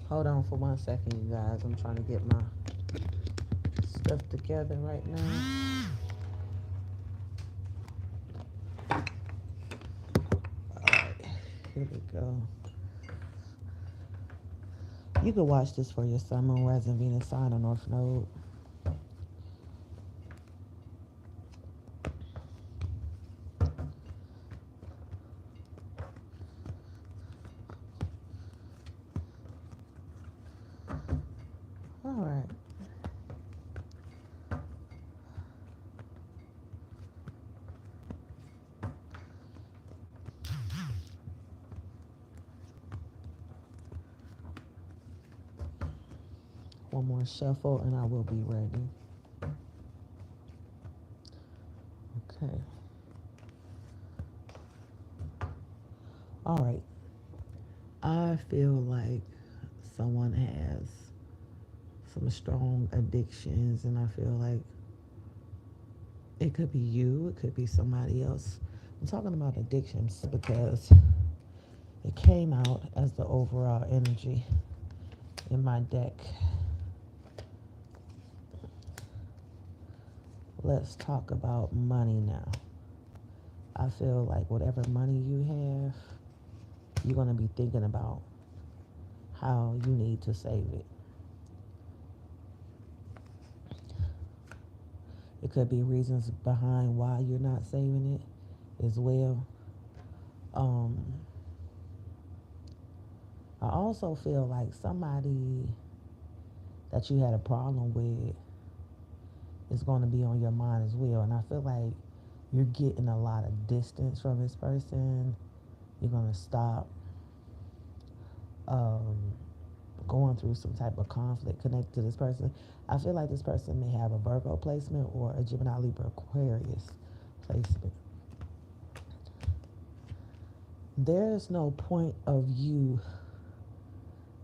Hold on for 1 second, you guys. I'm trying to get my stuff together right now. Alright, here we go. You can watch this for your Sun, Moon, Rising, Venus sign or North Node. Alright. One more shuffle and I will be ready. Okay. Alright. I feel like someone has some strong addictions, and I feel like it could be you, it could be somebody else. I'm talking about addictions because it came out as the overall energy in my deck. Let's talk about money now. I feel like whatever money you have, you're going to be thinking about how you need to save it. It could be reasons behind why you're not saving it as well. I also feel like somebody that you had a problem with is going to be on your mind as well. And I feel like you're getting a lot of distance from this person. You're going to stop going through some type of conflict connected to this person. I feel like this person may have a Virgo placement or a Gemini, Libra, Aquarius placement. There's no point of you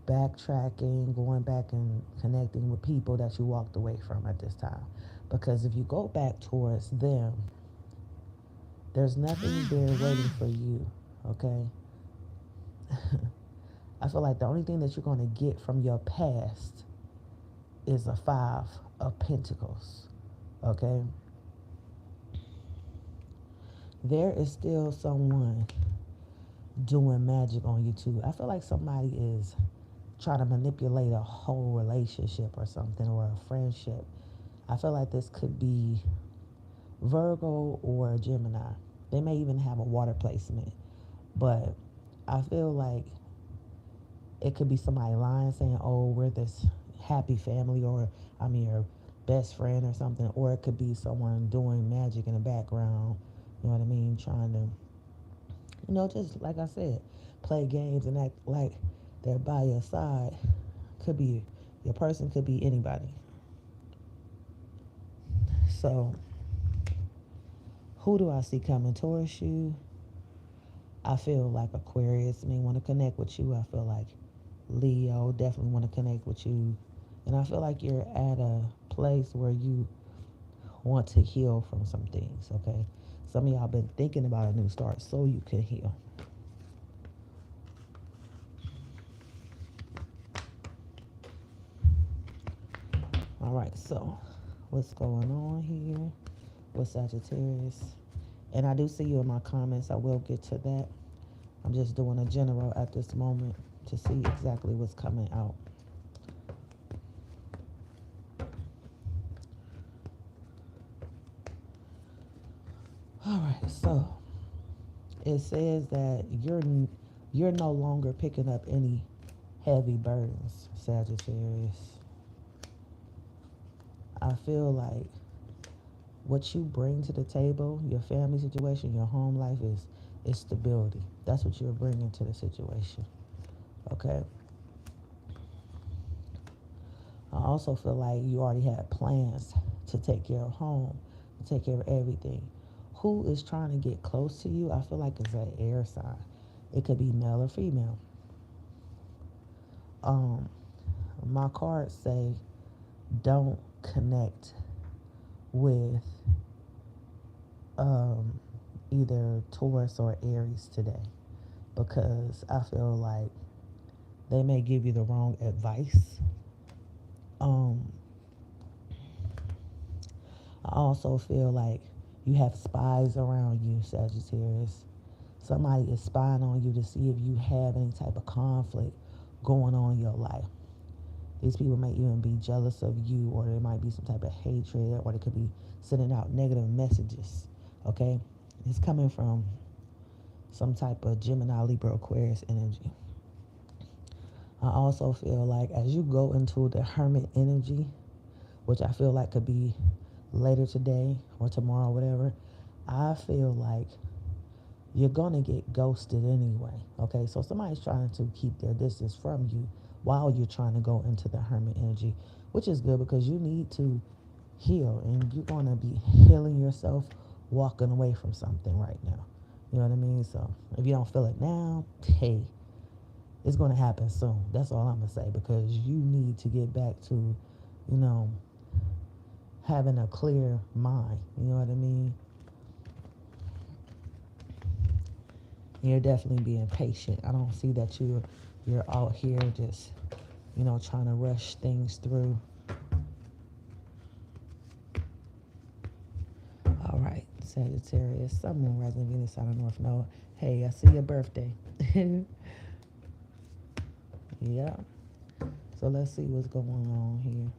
backtracking, going back and connecting with people that you walked away from at this time. Because if you go back towards them, there's nothing there waiting for you, okay? I feel like the only thing that you're going to get from your past is a 5 of Pentacles, okay? There is still someone doing magic on you too. I feel like somebody is trying to manipulate a whole relationship or something, or a friendship. I feel like this could be Virgo or Gemini. They may even have a water placement, but I feel like it could be somebody lying, saying, oh, we're this happy family, or I'm your best friend or something. Or it could be someone doing magic in the background, you know what I mean, trying to, just like I said, play games and act like they're by your side. Could be your person, could be anybody. So who do I see coming towards you? I feel like Aquarius may want to connect with you. I feel like Leo definitely want to connect with you. And I feel like you're at a place where you want to heal from some things, okay? Some of y'all been thinking about a new start so you can heal. All right, so what's going on here with Sagittarius? And I do see you in my comments. I will get to that. I'm just doing a general at this moment to see exactly what's coming out. All right, so it says that you're no longer picking up any heavy burdens, Sagittarius. I feel like what you bring to the table, your family situation, your home life is stability. That's what you're bringing to the situation. Okay. I also feel like you already had plans to take care of home, to take care of everything. Who is trying to get close to you? I feel like it's an air sign. It could be male or female. My cards say don't connect with either Taurus or Aries today, because I feel like They may give you the wrong advice. Um, I also feel like you have spies around you, Sagittarius. Somebody is spying on you to see if you have any type of conflict going on in your life. These people may even be jealous of you, or there might be some type of hatred, or they could be sending out negative messages. Okay? It's coming from some type of Gemini, Libra, Aquarius energy. I also feel like as you go into the Hermit energy, which I feel like could be later today or tomorrow, whatever, I feel like you're going to get ghosted anyway. Okay, so somebody's trying to keep their distance from you while you're trying to go into the Hermit energy, which is good because you need to heal, and you're going to be healing yourself walking away from something right now. You know what I mean? So if you don't feel it now, hey, it's going to happen soon. That's all I'm going to say, because you need to get back to, you know, having a clear mind. You know what I mean? You're definitely being patient. I don't see that you're out here just, you know, trying to rush things through. All right, Sagittarius, Sun, Moon, Rising, Venus, Saturn, North Node. Hey, I see your birthday. Yeah. So let's see what's going on here.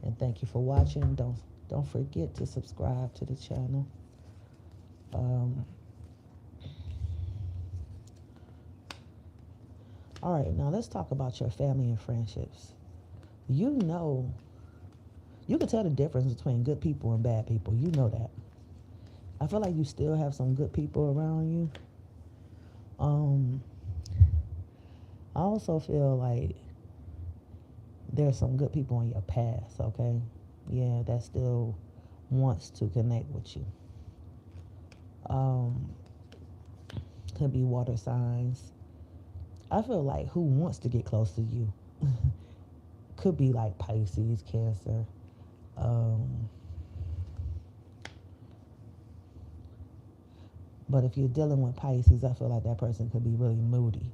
And thank you for watching. Don't forget to subscribe to the channel. All right, now let's talk about your family and friendships. You know, you can tell the difference between good people and bad people. You know that. I feel like you still have some good people around you. I also feel like there's some good people in your past, okay? Yeah, that still wants to connect with you. Could be water signs. I feel like who wants to get close to you? Could be like Pisces, Cancer. But if you're dealing with Pisces, I feel like that person could be really moody.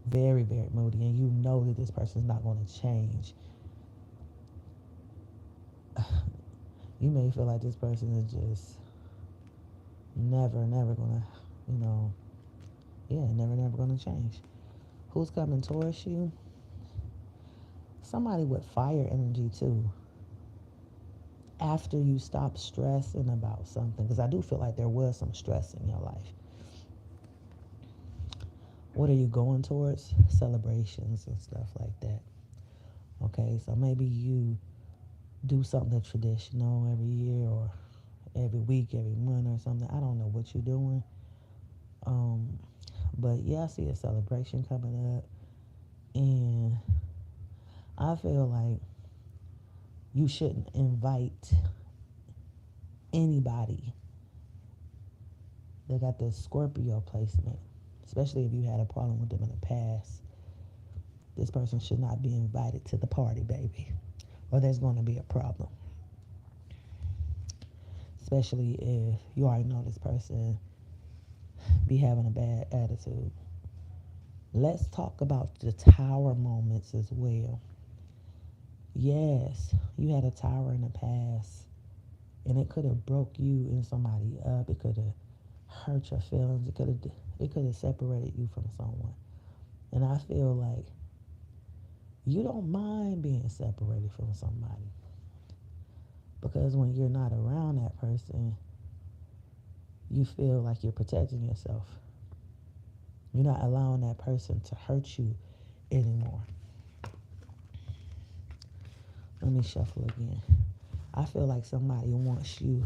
Very, very moody. And you know that this person's not going to change. You may feel like this person is just never going to, never going to change. Who's coming towards you? Somebody with fire energy too. After you stop stressing about something, because I do feel like there was some stress in your life. What are you going towards? Celebrations and stuff like that. Okay, so maybe you do something traditional every year or every week, every month or something. I don't know what you're doing. But yeah, I see a celebration coming up. And I feel like you shouldn't invite anybody that got the Scorpio placement, especially if you had a problem with them in the past. This person should not be invited to the party, baby, or there's going to be a problem. Especially if you already know this person be having a bad attitude. Let's talk about the tower moments as well. Yes, you had a tower in the past, and it could have broke you and somebody up. It could have hurt your feelings. It could have separated you from someone. And I feel like you don't mind being separated from somebody, because when you're not around that person, you feel like you're protecting yourself. You're not allowing that person to hurt you anymore. Let me shuffle again. I feel like somebody wants you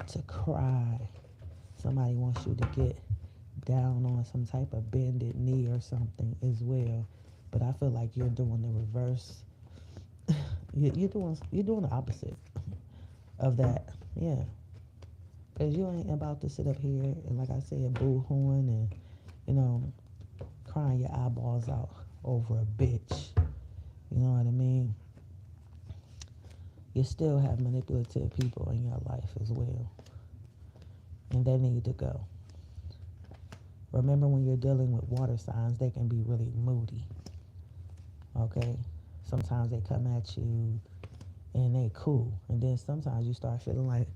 to cry. Somebody wants you to get down on some type of bended knee or something as well. But I feel like you're doing the reverse. You're doing the opposite of that. Yeah. Because you ain't about to sit up here and, like I said, boo-hooing and, crying your eyeballs out over a bitch. You know what I mean? You still have manipulative people in your life as well. And they need to go. Remember, when you're dealing with water signs, they can be really moody. Okay? Sometimes they come at you and they cool. And then sometimes you start feeling like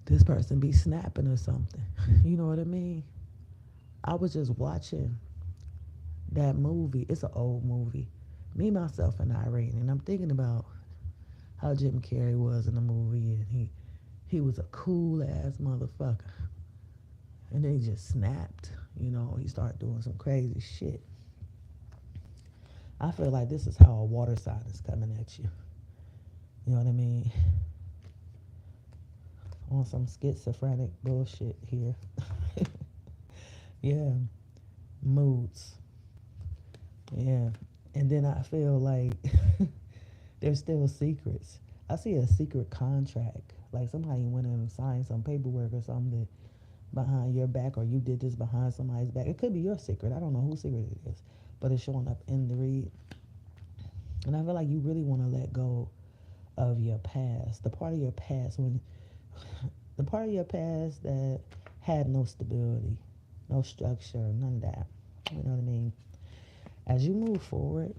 this person be snapping or something. You know what I mean? I was just watching that movie. It's an old movie. Me, myself, and Irene. And I'm thinking about how Jim Carrey was in the movie. And he was a cool ass motherfucker. And then he just snapped. You know, he started doing some crazy shit. I feel like this is how a water sign is coming at you. You know what I mean? On some schizophrenic bullshit here. Yeah. Moods. Yeah. And then I feel like there's still secrets. I see a secret contract. Like somebody went in and signed some paperwork or something behind your back, or you did this behind somebody's back. It could be your secret. I don't know whose secret it is. But it's showing up in the read. And I feel like you really want to let go of your past. The part of your past that had no stability, no structure, none of that. You know what I mean? As you move forward,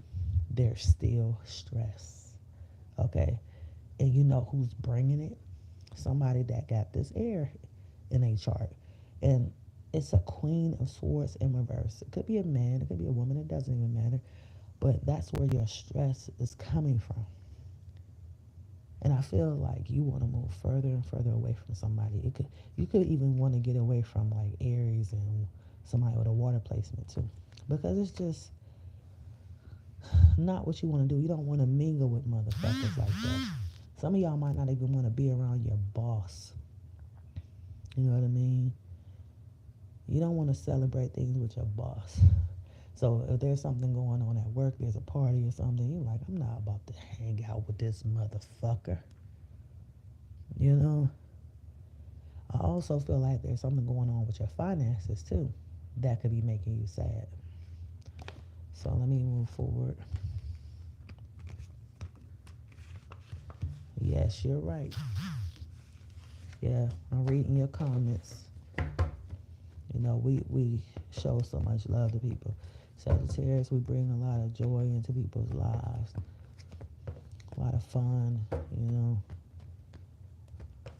there's still stress. Okay? And you know who's bringing it? Somebody that got this air in a chart. And it's a Queen of Swords in reverse. It could be a man, it could be a woman, it doesn't even matter. But that's where your stress is coming from. And I feel like you want to move further and further away from somebody. You could even want to get away from like Aries and somebody with a water placement too. Because it's just not what you want to do. You don't want to mingle with motherfuckers like that. Some of y'all might not even want to be around your boss. You know what I mean? You don't want to celebrate things with your boss. So if there's something going on at work, there's a party or something, you're like, I'm not about to hang out with this motherfucker. You know? I also feel like there's something going on with your finances too that could be making you sad. So let me move forward. Yes, you're right. Yeah, I'm reading your comments. You know, we show so much love to people. Sagittarius, we bring a lot of joy into people's lives. A lot of fun, you know.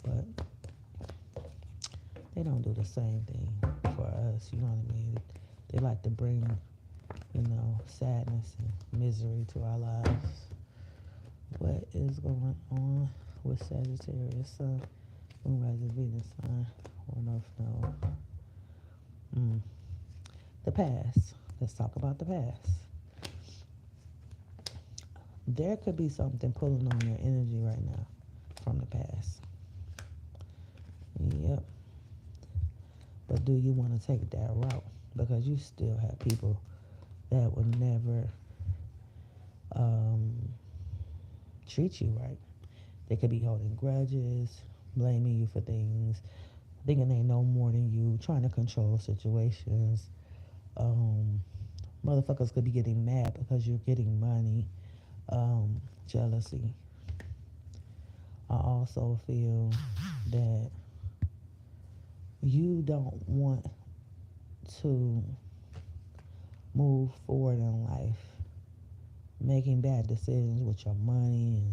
But they don't do the same thing for us, you know what I mean? They like to bring, you know, sadness and misery to our lives. What is going on with Sagittarius? Sun, Moon, Rising, Venus sign, or North Node. The past. Let's talk about the past. There could be something pulling on your energy right now from the past. Yep. But do you want to take that route? Because you still have people that would never treat you right. They could be holding grudges, blaming you for things, thinking they know more than you, trying to control situations. Motherfuckers could be getting mad because you're getting money. Jealousy. I also feel that you don't want to move forward in life making bad decisions with your money,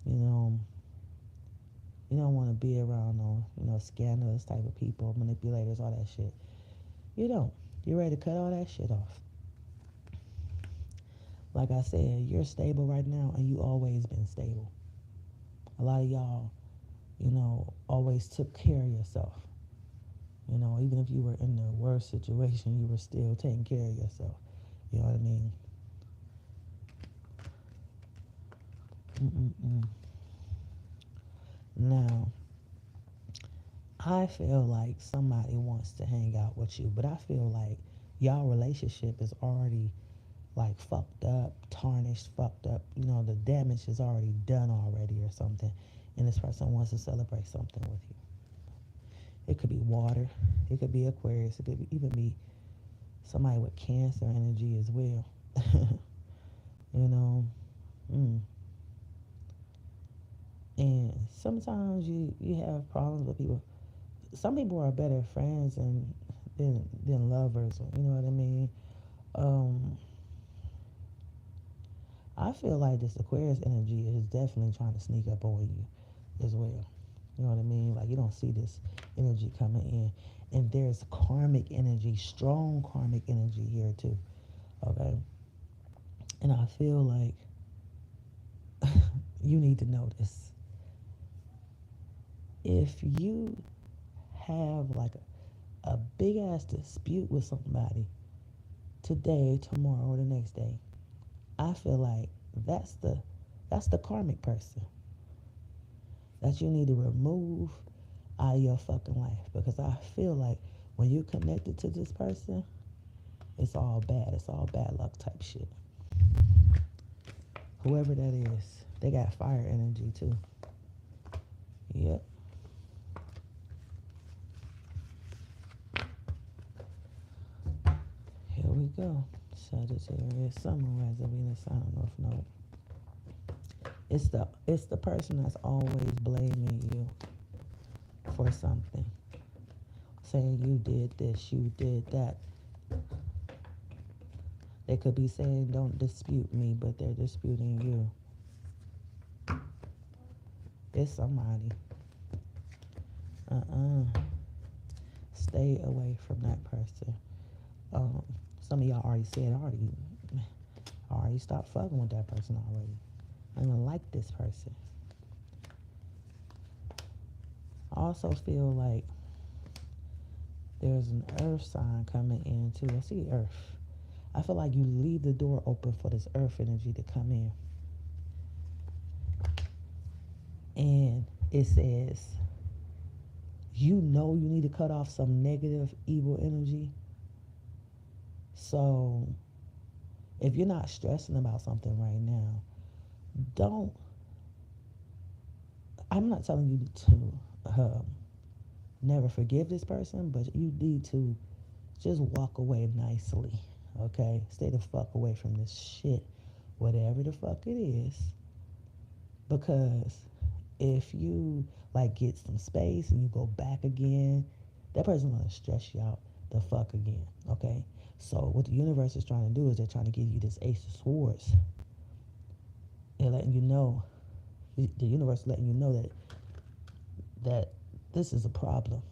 and you know, you don't want to be around no, you know, scandalous type of people, manipulators, all that shit. You don't. You're ready to cut all that shit off. Like I said, you're stable right now, and you always been stable. A lot of y'all, you know, always took care of yourself. You know, even if you were in the worst situation, you were still taking care of yourself. You know what I mean? Now, I feel like somebody wants to hang out with you, but I feel like y'all relationship is already like fucked up, tarnished, fucked up. You know, the damage is already done already or something, and this person wants to celebrate something with you. It could be water, it could be Aquarius, it could even be somebody with Cancer energy as well. You know, and sometimes you have problems with people. Some people are better friends than lovers. You know what I mean? Um, I feel like this Aquarius energy is definitely trying to sneak up on you as well. You know what I mean? Like you don't see this energy coming in. And there's karmic energy, strong karmic energy here too. Okay. And I feel like you need to know this. If you have like a big ass dispute with somebody today, tomorrow, or the next day, I feel like that's the karmic person that you need to remove out of your fucking life, because I feel like when you're connected to this person, it's all bad. It's all bad luck type shit. Whoever that is, they got fire energy too. Yep. Here we go. Sagittarius, Sun, Rising, Venus, Sign of North Node. It's the person that's always blaming you for something, saying you did this, you did that. They could be saying don't dispute me, but they're disputing you. It's somebody. Stay away from that person. Some of y'all already said I already stopped fucking with that person already. I don't even like this person. I also feel like there's an earth sign coming in too. I see earth. I feel like you leave the door open for this earth energy to come in. And it says, you know you need to cut off some negative, evil energy. So if you're not stressing about something right now, I'm not telling you to never forgive this person, but you need to just walk away nicely, okay? Stay the fuck away from this shit, whatever the fuck it is, because if you like get some space and you go back again, that person's gonna stress you out the fuck again, okay? So what the universe is trying to do is they're trying to give you this Ace of Swords. They're letting you know, the universe is letting you know that this is a problem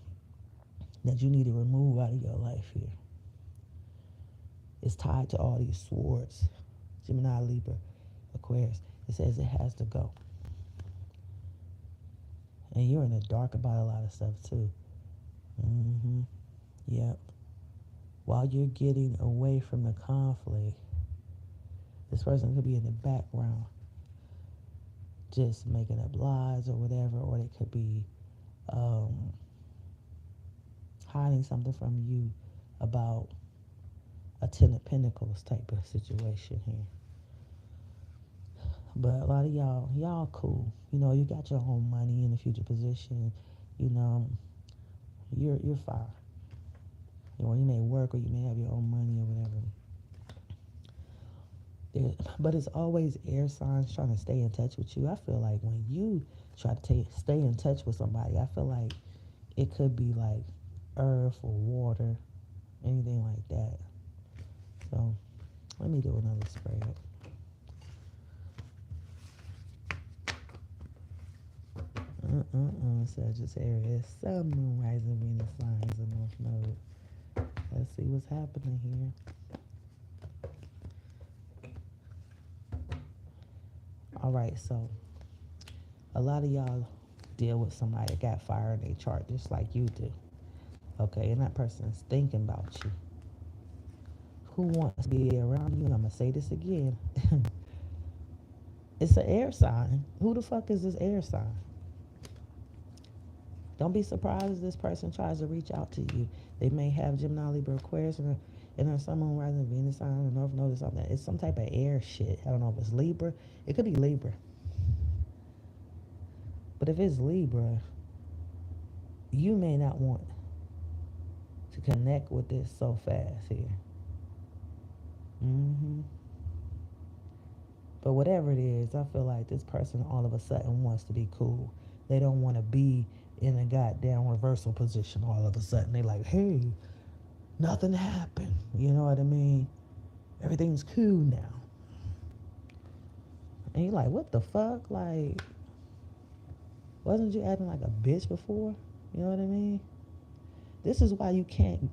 that you need to remove out of your life here. It's tied to all these swords. Gemini, Libra, Aquarius. It says it has to go. And you're in the dark about a lot of stuff too. Yep. While you're getting away from the conflict, this person could be in the background just making up lies or whatever, or they could be hiding something from you about a Ten of Pentacles type of situation here. But a lot of y'all cool. You know, you got your own money in the future position. You know, you're fine. You know, you may work or you may have your own money or whatever. But it's always air signs trying to stay in touch with you. I feel like when you try to stay in touch with somebody, I feel like it could be like earth or water, anything like that. So let me do another spread. Sagittarius, Sun, Moon, Rising, Venus, signs of North Node. Let's see what's happening here. All right, so a lot of y'all deal with somebody that got fire in their chart just like you do. Okay, and that person's thinking about you. Who wants to be around you? I'm going to say this again. It's an air sign. Who the fuck is this air sign? Don't be surprised if this person tries to reach out to you. They may have Gemini, Libra, Aquarius, and their Sun, Moon, Rising, Venus sign, or North Node or something. It's some type of air shit. I don't know if it's Libra. It could be Libra. But if it's Libra, you may not want to connect with this so fast here. But whatever it is, I feel like this person all of a sudden wants to be cool. They don't want to be in a goddamn reversal position all of a sudden. They like, hey, Nothing happened. You know what I mean? Everything's cool now. And you're like, what the fuck? Like, wasn't you acting like a bitch before? You know what I mean? This is why you can't,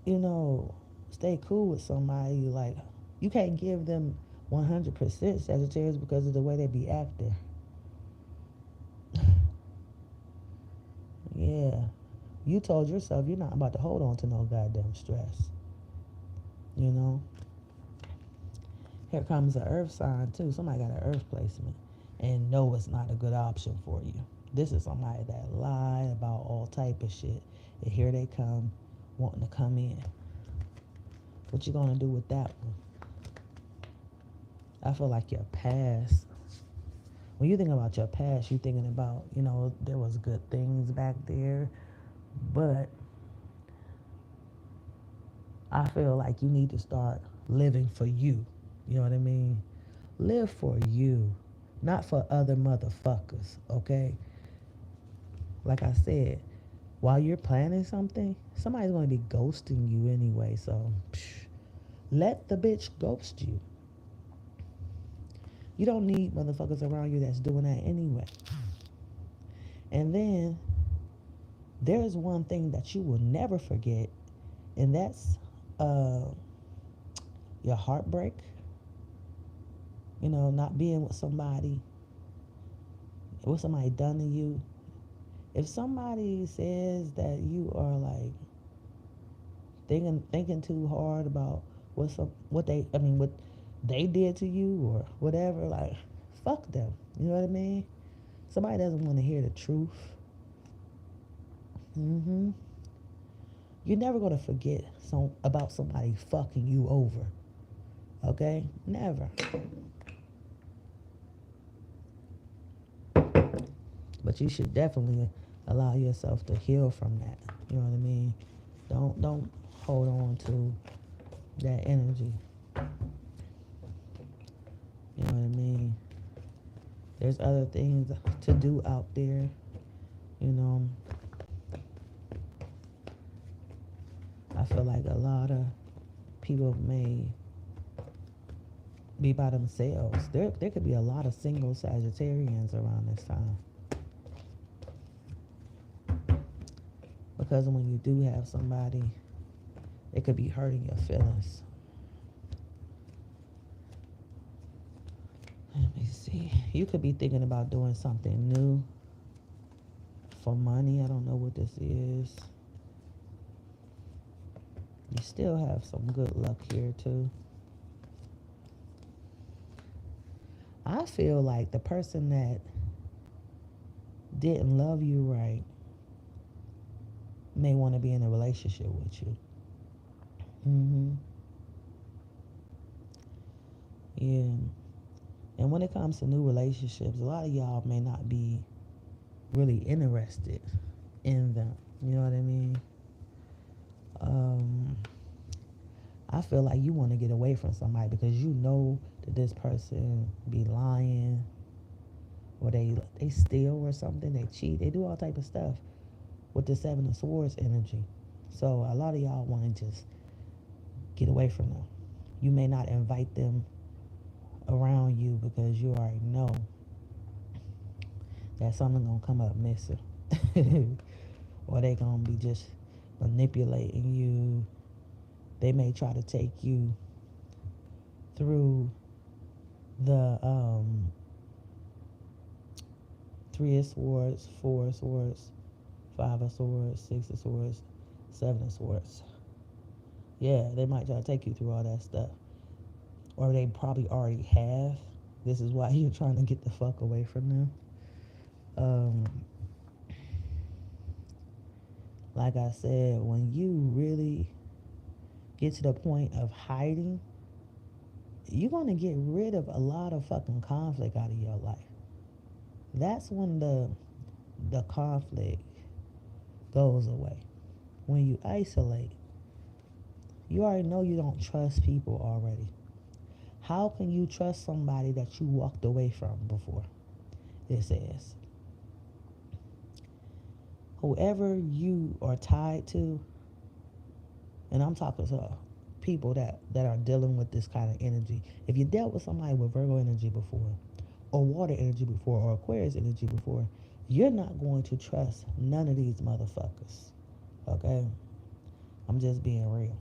you know, stay cool with somebody. Like, you can't give them 100% Sagittarius because of the way they be acting. Yeah. You told yourself you're not about to hold on to no goddamn stress. You know? Here comes an earth sign, too. Somebody got an earth placement. And no, it's not a good option for you. This is somebody that lied about all type of shit. And here they come, wanting to come in. What you gonna do with that one? I feel like your past. When you think about your past, you're thinking about, you know, there was good things back there. But I feel like you need to start living for you. You know what I mean? Live for you, not for other motherfuckers, okay? Like I said, while you're planning something, somebody's going to be ghosting you anyway. So, let the bitch ghost you. You don't need motherfuckers around you that's doing that anyway. And then, there's one thing that you will never forget, and that's your heartbreak. You know, not being with somebody, what somebody done to you. If somebody says that you are like thinking too hard about what they did to you or whatever, like, fuck them. You know what I mean? Somebody doesn't want to hear the truth. You're never gonna forget about somebody fucking you over. Okay? Never. But you should definitely allow yourself to heal from that. You know what I mean? Don't hold on to that energy. You know what I mean? There's other things to do out there. You know, I feel like a lot of people may be by themselves. There could be a lot of single Sagittarians around this time. Because when you do have somebody, it could be hurting your feelings. Let me see. You could be thinking about doing something new for money. I don't know what this is. You still have some good luck here, too. I feel like the person that didn't love you right may want to be in a relationship with you. Yeah. And when it comes to new relationships, a lot of y'all may not be really interested in them. You know what I mean? I feel like you want to get away from somebody because you know that this person be lying or they steal or something, they cheat, they do all type of stuff with the Seven of Swords energy. So a lot of y'all want to just get away from them. You may not invite them around you because you already know that something's going to come up missing. Or they going to be just manipulating you. They may try to take you through the Three of Swords, Four of Swords, Five of Swords, Six of Swords, Seven of Swords. Yeah, they might try to take you through all that stuff. Or they probably already have. This is why you're trying to get the fuck away from them. Like I said, when you really get to the point of hiding, you're going to get rid of a lot of fucking conflict out of your life. That's when the conflict goes away. When you isolate, you already know you don't trust people already. How can you trust somebody that you walked away from before? It says, whoever you are tied to, And I'm talking to people that are dealing with this kind of energy. If you dealt with somebody with Virgo energy before, or water energy before, or Aquarius energy before, you're not going to trust none of these motherfuckers. Okay? I'm just being real.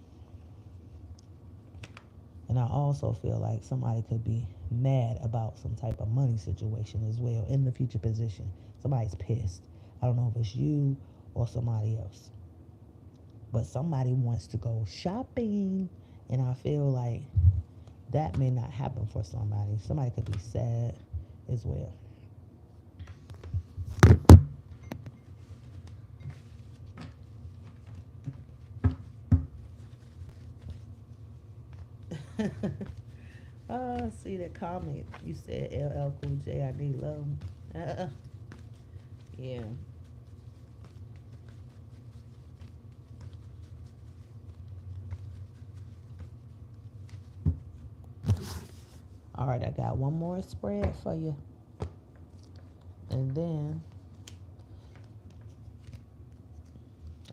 And I also feel like somebody could be mad about some type of money situation as well in the future position. Somebody's pissed. I don't know if it's you or somebody else. But somebody wants to go shopping. And I feel like that may not happen for somebody. Somebody could be sad as well. See that comment. You said LL Cool J, I need love. Yeah. All right, I got one more spread for you. And then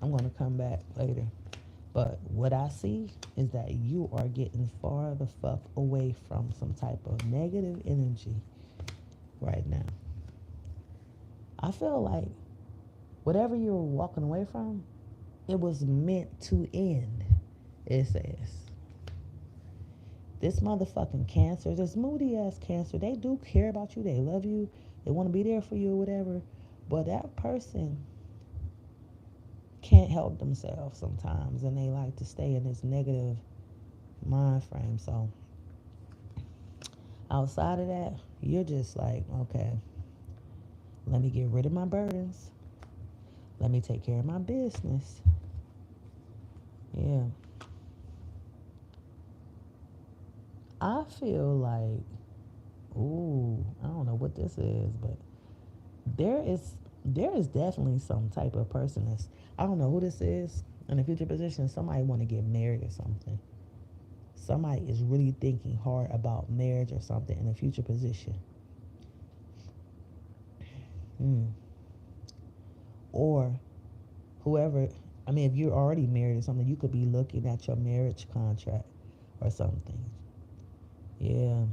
I'm going to come back later. But what I see is that you are getting far the fuck away from some type of negative energy right now. I feel like whatever you're walking away from, it was meant to end, it says. This motherfucking Cancer, this moody ass Cancer, they do care about you. They love you. They want to be there for you or whatever. But that person can't help themselves sometimes, and they like to stay in this negative mind frame. So outside of that, you're just like, okay, let me get rid of my burdens. Let me take care of my business. Yeah. I feel like, ooh, I don't know what this is, but there is definitely some type of person that's, I don't know who this is, in a future position. Somebody want to get married or something. Somebody is really thinking hard about marriage or something in a future position. Or whoever, I mean, if you're already married or something, you could be looking at your marriage contract or something. Yeah.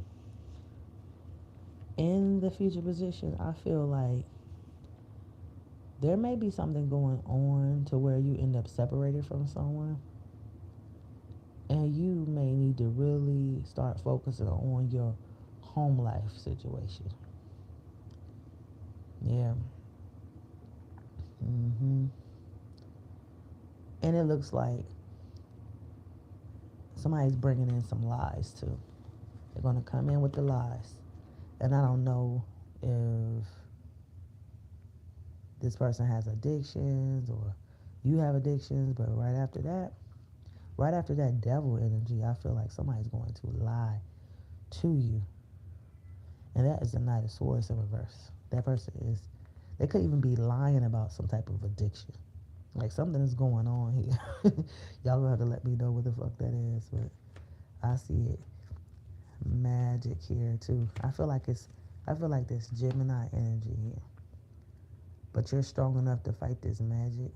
In the future position, I feel like there may be something going on to where you end up separated from someone. And you may need to really start focusing on your home life situation. Yeah. And it looks like somebody's bringing in some lies too. They're going to come in with the lies. And I don't know if this person has addictions or you have addictions, but right after that devil energy, I feel like somebody's going to lie to you. And that is the Knight of Swords in reverse. That person is, they could even be lying about some type of addiction. Like something is going on here. Y'all gonna have to let me know what the fuck that is, but I see it. Magic here too. I feel like this Gemini energy here. But you're strong enough to fight this magic.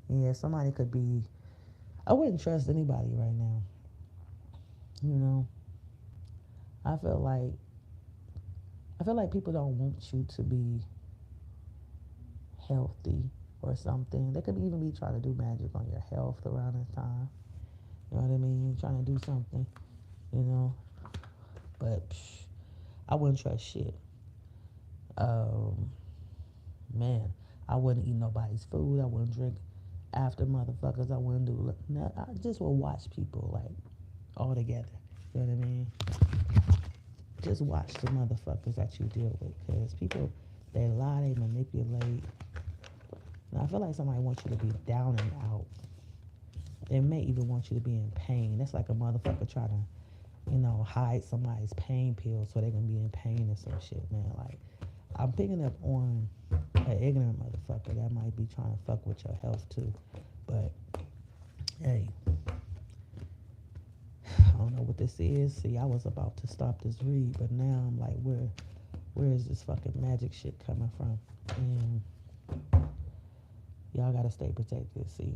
Yeah, somebody could be, I wouldn't trust anybody right now. You know, I feel like people don't want you to be healthy or something. They could even be trying to do magic on your health around this time. You know what I mean? Trying to do something, you know. But I wouldn't trust shit. Man, I wouldn't eat nobody's food. I wouldn't drink after motherfuckers. I wouldn't do. I just would watch people like all together. You know what I mean? Just watch the motherfuckers that you deal with, because people, they lie, they manipulate. And I feel like somebody wants you to be down and out. They may even want you to be in pain. That's like a motherfucker trying to, hide somebody's pain pills so they can be in pain or some shit, man. Like, I'm picking up on an ignorant motherfucker that might be trying to fuck with your health too. But, hey, I don't know what this is. See, I was about to stop this read, but now I'm like, where is this fucking magic shit coming from? And Y'all got to stay protected, see.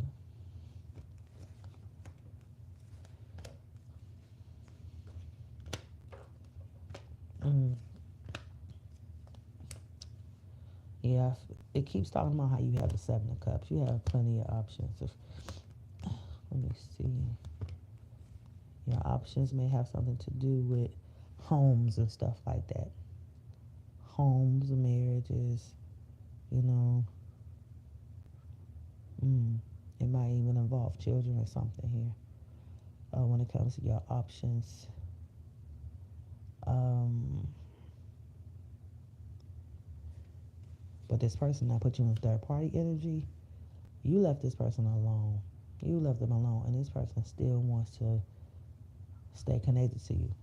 Mm. Yeah, it keeps talking about how you have the Seven of Cups. You have plenty of options. Let me see. Your options may have something to do with homes and stuff like that. Homes, marriages, you know. It might even involve children or something here. When it comes to your options. But this person that put you in third party energy, you left this person alone. You left them alone, and this person still wants to stay connected to you.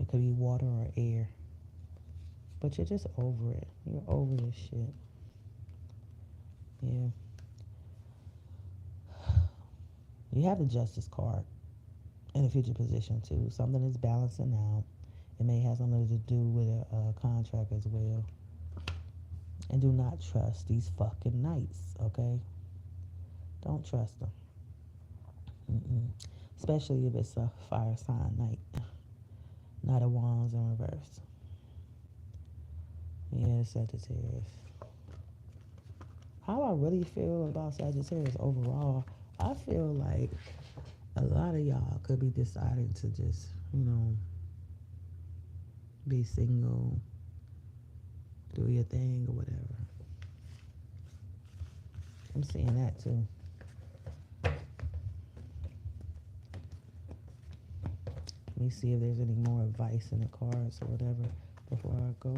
It could be water or air. But you're just over it. You're over this shit. Yeah. You have the Justice card in a future position, too. Something is balancing out. It may have something to do with a contract as well. And do not trust these fucking knights, okay? Don't trust them. Especially if it's a fire sign knight. Knight of Wands in reverse. Yeah, Sagittarius. How I really feel about Sagittarius overall, I feel like a lot of y'all could be deciding to just, be single, do your thing or whatever. I'm seeing that too. Let me see if there's any more advice in the cards or whatever before I go.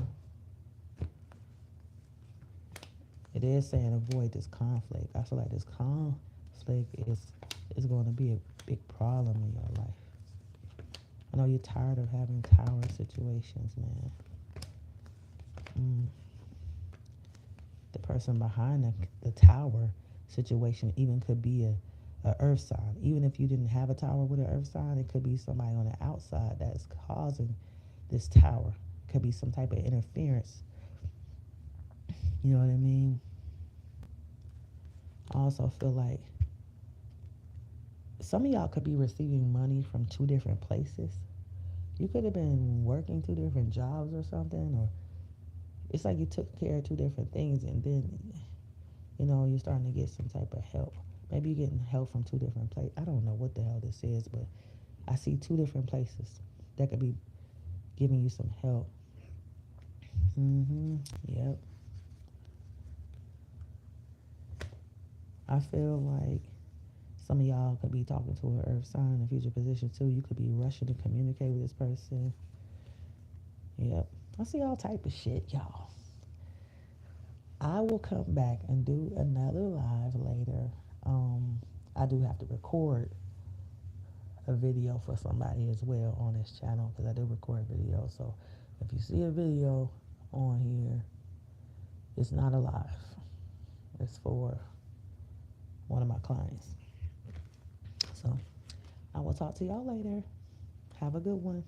It is saying avoid this conflict. I feel like this conflict is going to be a big problem in your life. I know you're tired of having tower situations, man. The person behind the tower situation even could be a earth sign. Even if you didn't have a tower with an earth sign, it could be somebody on the outside that's causing this tower. It could be some type of interference. You know what I mean? I also feel like some of y'all could be receiving money from two different places. You could have been working two different jobs or something, or it's like you took care of two different things and then, you're starting to get some type of help. Maybe you're getting help from two different places. I don't know what the hell this is, but I see two different places that could be giving you some help. Yep. I feel like some of y'all could be talking to an earth sign in a future position too. You could be rushing to communicate with this person. Yep. I see all type of shit, y'all. I will come back and do another live later. I do have to record a video for somebody as well on this channel because I do record videos. So if you see a video on here, it's not a live. It's for one of my clients. So I will talk to y'all later. Have a good one.